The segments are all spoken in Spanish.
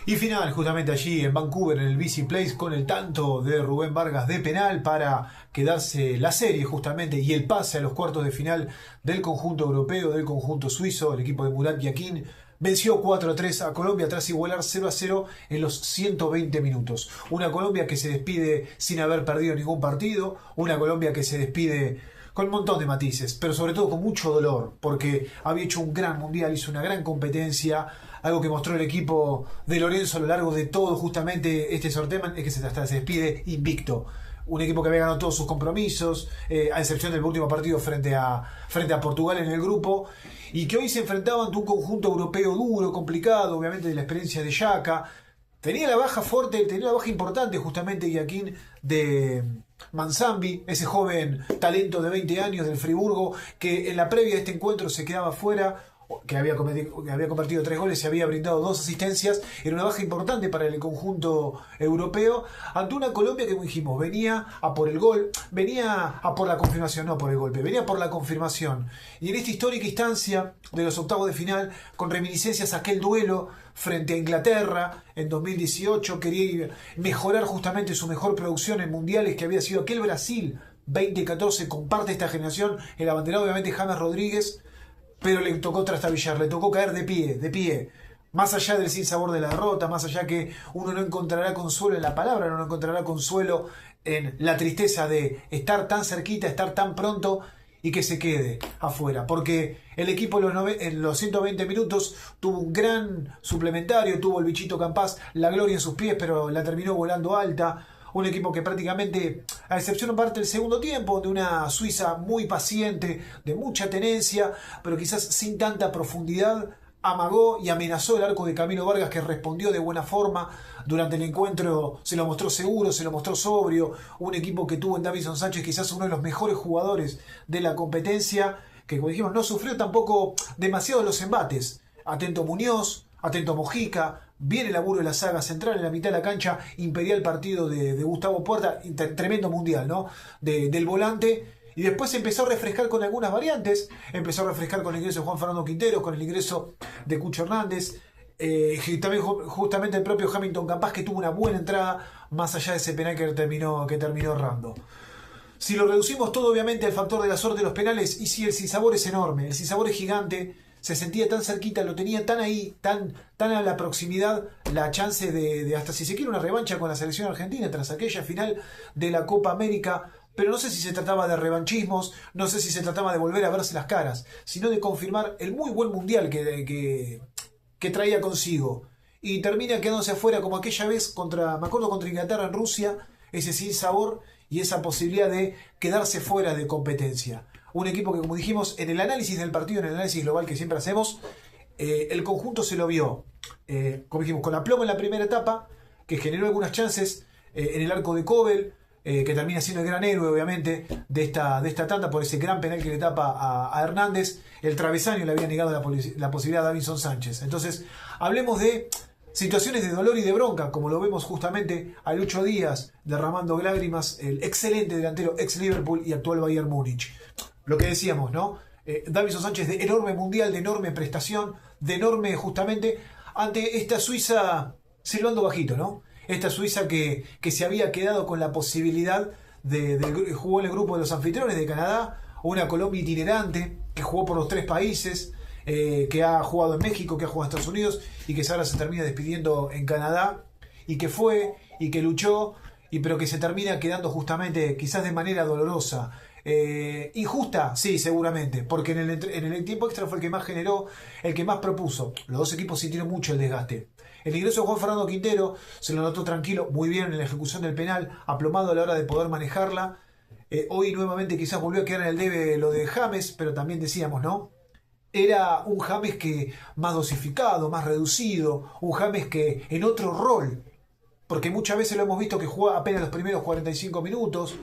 Y final, justamente allí en Vancouver, en el BC Place, con el tanto de Rubén Vargas de penal para quedarse la serie justamente y el pase a los cuartos de final del conjunto europeo, del conjunto suizo, el equipo de Murat Yakin. Venció 4-3 a Colombia tras igualar 0-0 en los 120 minutos. Una Colombia que se despide sin haber perdido ningún partido, una Colombia que se despide con un montón de matices, pero sobre todo con mucho dolor, porque había hecho un gran mundial, hizo una gran competencia, algo que mostró el equipo de Lorenzo a lo largo de todo justamente este sorteo, es que hasta se despide invicto. Un equipo que había ganado todos sus compromisos, a excepción del último partido frente a Portugal en el grupo, y que hoy se enfrentaba ante un conjunto europeo duro, complicado, obviamente de la experiencia de Xhaka. Tenía la baja fuerte, tenía la baja importante justamente Yakin de Manzambi, ese joven talento de 20 años del Friburgo, que en la previa de este encuentro se quedaba fuera, que había convertido 3 goles y había brindado 2 asistencias. Era una baja importante para el conjunto europeo ante una Colombia que, como dijimos, venía a por el gol, venía a por la confirmación, no por el golpe, venía por la confirmación. Y en esta histórica instancia de los octavos de final, con reminiscencias a aquel duelo frente a Inglaterra en 2018, quería mejorar justamente su mejor producción en mundiales, que había sido aquel Brasil 2014. Comparte esta generación el abanderado obviamente James Rodríguez, pero le tocó trastabillar, le tocó caer de pie. Más allá del sinsabor de la derrota, más allá que uno no encontrará consuelo en la palabra, no encontrará consuelo en la tristeza de estar tan cerquita, estar tan pronto y que se quede afuera. Porque el equipo en los 120 minutos tuvo un gran suplementario, tuvo el bichito Campás, la gloria en sus pies, pero la terminó volando alta. Un equipo que prácticamente, a excepción en parte del segundo tiempo, de una Suiza muy paciente, de mucha tenencia, pero quizás sin tanta profundidad, amagó y amenazó el arco de Camilo Vargas, que respondió de buena forma. Durante el encuentro se lo mostró seguro, se lo mostró sobrio. Un equipo que tuvo en Davinson Sánchez quizás uno de los mejores jugadores de la competencia, que como dijimos no sufrió tampoco demasiado los embates. Atento Muñoz, atento Mojica, bien el laburo de la saga central en la mitad de la cancha, impedía el partido de Gustavo Puerta, tremendo mundial, ¿no? Del volante. Y después empezó a refrescar con algunas variantes, empezó a refrescar con el ingreso de Juan Fernando Quintero, con el ingreso de Cucho Hernández, también justamente el propio Hamilton Campás, que tuvo una buena entrada, más allá de ese penal que terminó errando. Si lo reducimos todo obviamente al factor de la suerte de los penales, y si el sinsabor es enorme, el sinsabor es gigante, se sentía tan cerquita, lo tenía tan ahí, tan a la proximidad, la chance de hasta si se quiere una revancha con la selección argentina tras aquella final de la Copa América. Pero no sé si se trataba de revanchismos, no sé si se trataba de volver a verse las caras, sino de confirmar el muy buen mundial que traía consigo. Y termina quedándose afuera como aquella vez me acuerdo contra Inglaterra en Rusia, ese sinsabor y esa posibilidad de quedarse fuera de competencia. Un equipo que, como dijimos, en el análisis del partido, en el análisis global que siempre hacemos, el conjunto se lo vio, como dijimos, con aplomo en la primera etapa, que generó algunas chances en el arco de Kobel, que termina siendo el gran héroe, obviamente, de esta tanda por ese gran penal que le tapa a Hernández. El travesaño le había negado la posibilidad a Davinson Sánchez. Entonces, hablemos de situaciones de dolor y de bronca, como lo vemos justamente a Lucho Díaz derramando lágrimas, el excelente delantero ex Liverpool y actual Bayern Múnich. Lo que decíamos, ¿no? Davinson Sánchez de enorme mundial, de enorme prestación, de enorme justamente, ante esta Suiza silbando bajito, ¿no? Esta Suiza que se había quedado con la posibilidad jugó en el grupo de los anfitriones de Canadá, una Colombia itinerante que jugó por los 3 países, que ha jugado en México, que ha jugado en Estados Unidos y que ahora se termina despidiendo en Canadá, y que fue y que luchó, pero que se termina quedando justamente quizás de manera dolorosa. Injusta, sí, seguramente, porque en el tiempo extra fue el que más generó, el que más propuso. Los dos equipos sintieron mucho el desgaste. El ingreso de Juan Fernando Quintero se lo notó tranquilo, muy bien en la ejecución del penal, aplomado a la hora de poder manejarla. Hoy nuevamente quizás volvió a quedar en el debe lo de James, pero también decíamos, ¿no? Era un James que más dosificado, más reducido, un James que en otro rol, porque muchas veces lo hemos visto que juega apenas los primeros 45 minutos,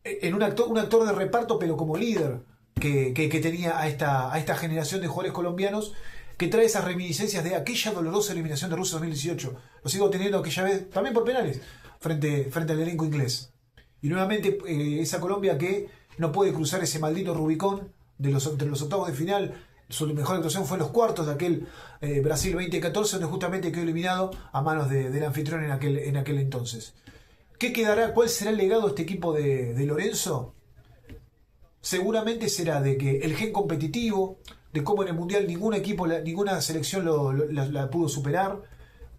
en un actor de reparto, pero como líder que tenía a esta generación de jugadores colombianos, que trae esas reminiscencias de aquella dolorosa eliminación de Rusia 2018. Lo sigo teniendo aquella vez, también por penales, frente al elenco inglés. Y nuevamente esa Colombia que no puede cruzar ese maldito Rubicón de los octavos de final, Su mejor actuación fue en los cuartos de aquel Brasil 2014, donde justamente quedó eliminado a manos del anfitrión en aquel entonces. ¿Qué quedará? ¿Cuál será el legado de este equipo de Lorenzo? Seguramente será de que el gen competitivo, de cómo en el Mundial ningún equipo, ninguna selección la pudo superar,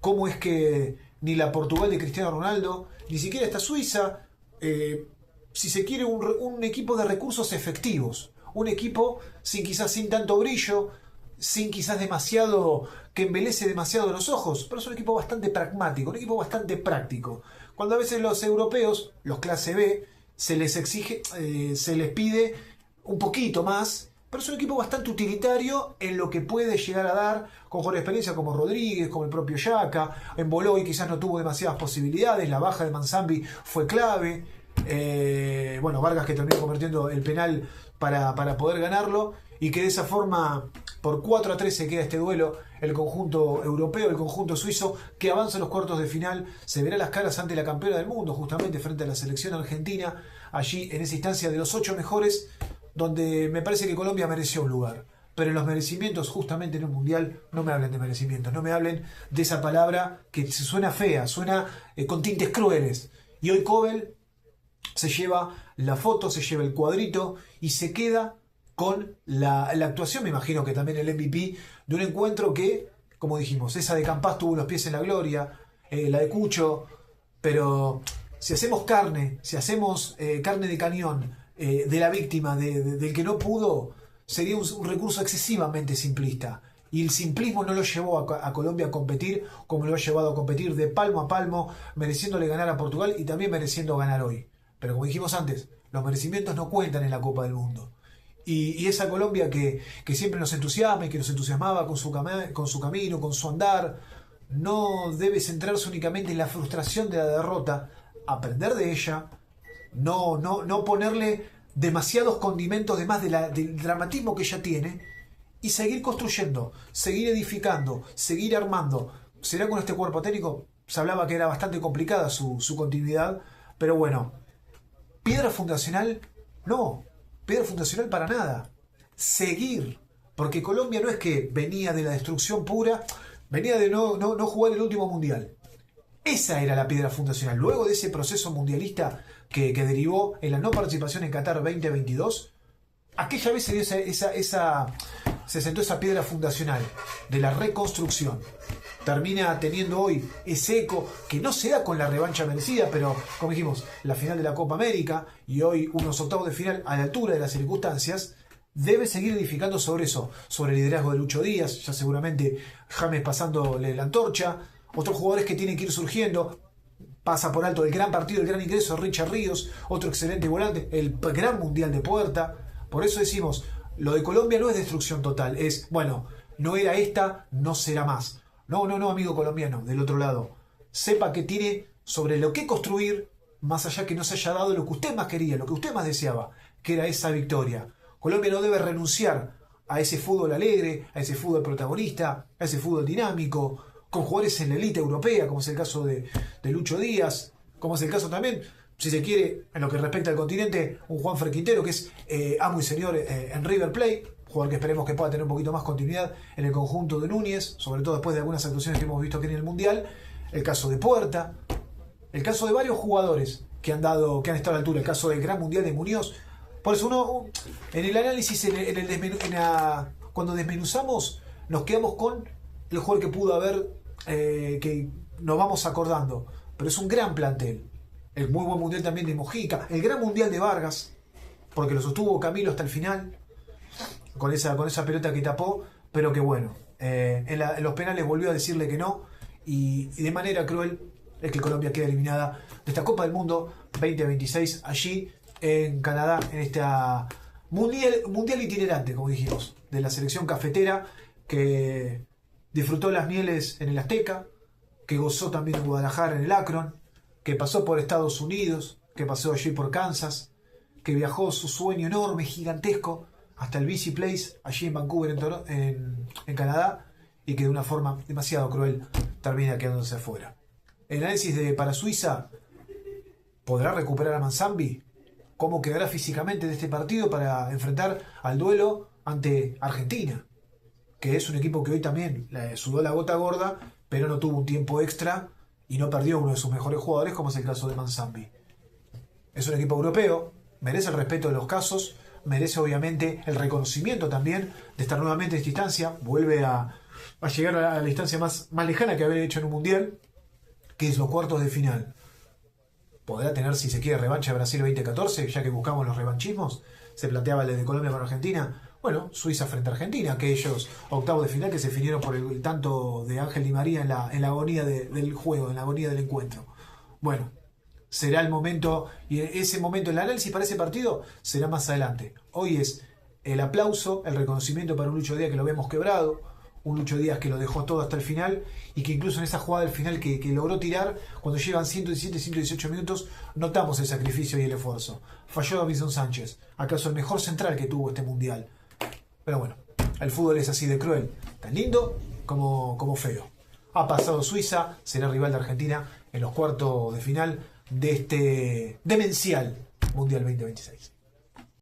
cómo es que ni la Portugal de Cristiano Ronaldo, ni siquiera esta Suiza, si se quiere, un equipo de recursos efectivos, un equipo quizás sin tanto brillo, sin quizás demasiado, que embelece demasiado los ojos, pero es un equipo bastante pragmático, un equipo bastante práctico. Cuando a veces los europeos, los clase B, se les exige, se les pide un poquito más, pero es un equipo bastante utilitario en lo que puede llegar a dar, con jugadores de experiencia como Rodríguez, como el propio Xhaka. En Boloy quizás no tuvo demasiadas posibilidades, la baja de Manzambi fue clave. Vargas, que terminó convirtiendo el penal para poder ganarlo, y que de esa forma por 4-3 se queda este duelo, el conjunto europeo, el conjunto suizo, que avanza a los cuartos de final, se verá las caras ante la campeona del mundo, justamente frente a la selección argentina, allí en esa instancia de los 8 mejores, donde me parece que Colombia mereció un lugar. Pero en los merecimientos, justamente en un mundial, no me hablen de merecimientos, no me hablen de esa palabra que suena fea, suena con tintes crueles. Y hoy Kobel se lleva la foto, se lleva el cuadrito y se queda con la actuación, me imagino que también el MVP, de un encuentro que, como dijimos, esa de Campas tuvo los pies en la gloria, la de Cucho, pero si hacemos carne, carne de cañón de la víctima, del que no pudo, sería un recurso excesivamente simplista. Y el simplismo no lo llevó a Colombia a competir como lo ha llevado a competir de palmo a palmo, mereciéndole ganar a Portugal y también mereciendo ganar hoy. Pero como dijimos antes, los merecimientos no cuentan en la Copa del Mundo. Y esa Colombia que siempre nos entusiasma y que nos entusiasmaba con su camino, con su andar, no debe centrarse únicamente en la frustración de la derrota, aprender de ella, no ponerle demasiados condimentos de más del dramatismo que ella tiene, y seguir construyendo, seguir edificando, seguir armando. ¿Será con este cuerpo técnico? Se hablaba que era bastante complicada su continuidad, pero bueno, piedra fundacional, no. Piedra fundacional para nada. Seguir. Porque Colombia no es que venía de la destrucción pura, venía de no jugar el último mundial. Esa era la piedra fundacional. Luego de ese proceso mundialista que derivó en la no participación en Qatar 2022, aquella vez se dio se sentó esa piedra fundacional de la reconstrucción. Termina teniendo hoy ese eco que no se da con la revancha merecida, pero como dijimos, la final de la Copa América y hoy unos octavos de final a la altura de las circunstancias, debe seguir edificando sobre eso, sobre el liderazgo de Lucho Díaz, ya seguramente James pasándole la antorcha, otros jugadores que tienen que ir surgiendo. Pasa por alto el gran partido, el gran ingreso de Richard Ríos, otro excelente volante, el gran mundial de Puerta. Por eso decimos, lo de Colombia no es destrucción total, es, bueno, no era esta, no será más. No, amigo colombiano, del otro lado. Sepa que tiene sobre lo que construir, más allá que no se haya dado lo que usted más quería, lo que usted más deseaba, que era esa victoria. Colombia no debe renunciar a ese fútbol alegre, a ese fútbol protagonista, a ese fútbol dinámico, con jugadores en la élite europea, como es el caso de Lucho Díaz, como es el caso también, si se quiere, en lo que respecta al continente, un Juanfer Quintero, que es amo y señor en River Plate, jugador que esperemos que pueda tener un poquito más continuidad en el conjunto de Núñez, sobre todo después de algunas actuaciones que hemos visto aquí en el Mundial, el caso de Puerta, el caso de varios jugadores que han estado a la altura, el caso del Gran Mundial de Muñoz. Por eso uno, en el análisis, cuando desmenuzamos, nos quedamos con el jugador que pudo haber, que nos vamos acordando, pero es un gran plantel. El muy buen Mundial también de Mojica, el gran Mundial de Vargas, porque lo sostuvo Camilo hasta el final, con esa pelota que tapó, pero que bueno, en los penales volvió a decirle que no, y de manera cruel es que Colombia queda eliminada de esta Copa del Mundo 2026 allí en Canadá, en esta mundial itinerante, como dijimos, de la selección cafetera, que disfrutó las mieles en el Azteca, que gozó también en Guadalajara, en el Akron, que pasó por Estados Unidos, que pasó allí por Kansas, que viajó su sueño enorme, gigantesco, hasta el BC Place, allí en Vancouver, en Canadá, y que de una forma demasiado cruel termina quedándose afuera. El análisis para Suiza: ¿podrá recuperar a Manzambi? ¿Cómo quedará físicamente de este partido para enfrentar al duelo ante Argentina? que es un equipo que hoy también sudó la gota gorda, pero no tuvo un tiempo extra y no perdió uno de sus mejores jugadores, como es el caso de Manzambi. Es un equipo europeo, merece el respeto de los casos, merece obviamente el reconocimiento también de estar nuevamente en esta instancia, vuelve a llegar a la instancia más lejana que haber hecho en un mundial, que es los cuartos de final. Podrá tener, si se quiere, revancha de Brasil 2014, ya que buscamos los revanchismos. Se planteaba el de Colombia con Argentina. Bueno, Suiza frente a Argentina, aquellos octavos de final que se definieron por el tanto de Ángel Di María en la agonía del juego, en la agonía del encuentro. Bueno, será el momento, y ese momento, el análisis para ese partido será más adelante. Hoy es el aplauso, el reconocimiento para un Lucho Díaz que lo vemos quebrado, un Lucho Díaz que lo dejó todo hasta el final y que incluso en esa jugada del final que logró tirar, cuando llegan 117, 118 minutos, notamos el sacrificio y el esfuerzo. Falló Davinson Sánchez, acaso el mejor central que tuvo este mundial. Pero bueno, el fútbol es así de cruel, tan lindo como feo. Ha pasado Suiza, será rival de Argentina en los cuartos de final de este demencial Mundial 2026.